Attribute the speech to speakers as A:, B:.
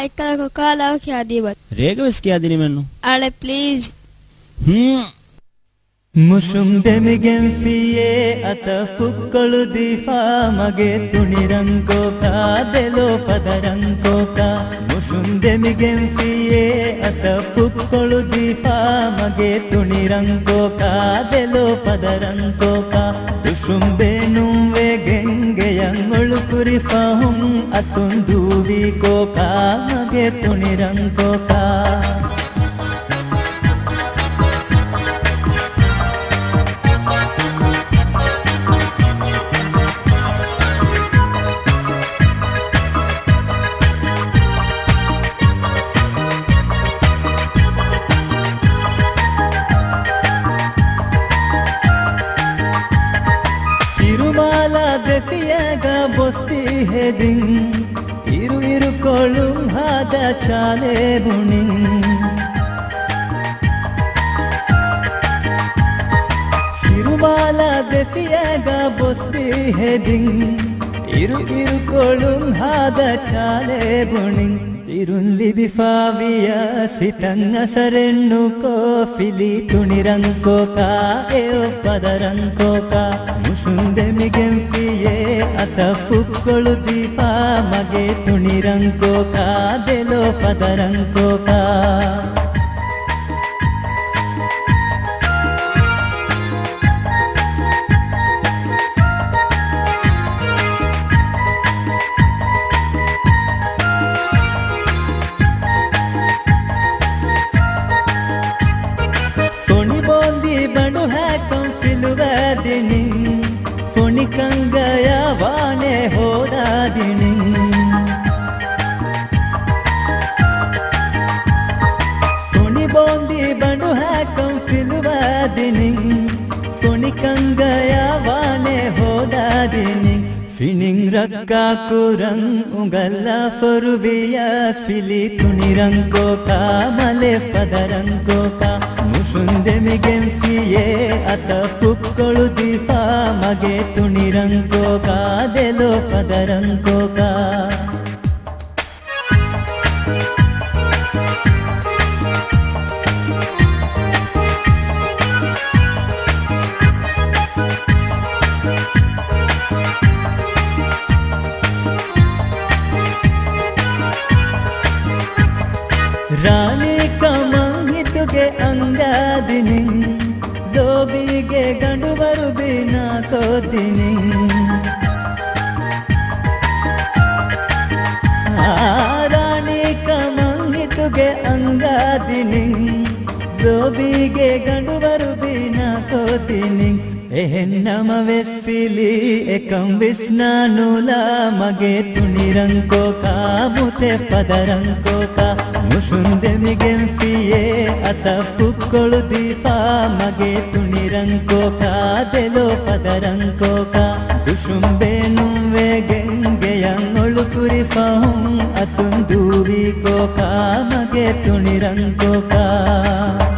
A: එකල කොකාලාව කියා දීවත්
B: රේගවස් කියා දිනි මෙන්නු
A: අල ප්ලීස්
C: මුෂුම් දෙමිගෙන් ෆියේ අත ෆුක්කොළු දීෆා මගේ තුනිරංකෝකා දෙලෝ පදරංකෝකා මුෂුම් දෙමිගෙන් ෆියේ අත ෆුක්කොළු දීෆා මගේ තුනිරංකෝකා දෙලෝ පදරංකෝකා දුෂුම් බේනුම් වේගෙන් ගෙයන් ඔළු කුරිෆාහුම් අතුන් දූවී කෝකා මගේ තුනිරංකෝකා ಹೆದಿಂ ಇರು ಇರು ಕೊಳುಂ ಹಾದ ಚಾಲೆ ಬುಣಿಂ ಸಿರುಮಾಲ ದೆಫಿಯಾಗ ಬೊಸ್ತಿ ಹೆದಿಂ ಇರು ಇರು ಕೊಳುಂ ಹಾದ ಚಾಲೆ ಬುಣಿಂ ತಿರುನ್ಲಿ ಬಿಫಾವಿಯ ಸಿತಂಗ ಸರೆನ್ನು ಫಿಲಿ ತುಣಿರಂಕೋಕಾ ಏಯೋ ಪದರಂಕೋಕಾ ಮುಸುಂದೆ ಮಿಗೆಂ ಫಿಯೇ ಅತ ಫುಕ್ಕೊಳು ದೀಪಾ ಮಗೆ ತುಣಿರಂಕೋಕಾ ದೆಲೋ ಪದರಂಕೋಕಾ ಫೊಣಿ ಕಂಗಯ ವಾನೆ ಹೋದಾದಿನಿ ಫೊಣಿ ಬೋಂದಿ ಬಂಡು ಹಾಕಂ ಫಿಲುವಾದಿನಿ ಫೊಣಿ ಕಂಗಯ ವಾನೆ ಹೋದಾದಿನಿ ಫಿನಿಂಗ್ ರಕ್ಕಾ ಕುರಂ ಉಂಗಲ್ಲ ಫೊರುಬಿಯ ಫಿಲಿ ತುಣಿರಂಕೋಕಾ ಮಲೆ ಪದರಂಕೋಕಾ ಮುಸುಂದೆ ಮಿಗೆಂ ಫಿಯೇ ಅತ ಫುಕ್ಕೊಳು ದೀಫಾ ಮಗೆ ತುಣಿರಂಕೋಕಾ ದೆಲೋ ಪದರಂಕೋಕಾ ರಾಣಿ ಕಮಂಗಿತುಗೆ ಅಂಗಾದಿನಿ ಲೋಬಿಗೆ ಗಂಡು ಬರುಬಿನ ಕೋದಿನಿ ರಾಣಿ ಕಮಂಗಿತುಗೆ ಅಂಗಾದಿನಿ ಲೋಬಿಗೆ ಗಂಡು ಬರುಬಿನ ಕೋದಿನಿ එහෙන්නම වෙස් පිලි එකම් විස්නානුලා මගේ තුනිරංකෝකා මුතේ පදරංකෝකා මුසුන්දෙ මිගෙන් ෆියේ අත ෆුක්කොළු දීපා මගේ තුනිරංකෝකා දෙලෝ පදරංකෝකා දුෂුම් බේනුම් වේගෙන් ගෙයන් ඔළු කුරිෆාහුම් අතුන් දූවී කෝකා මගේ තුනිරංකෝකා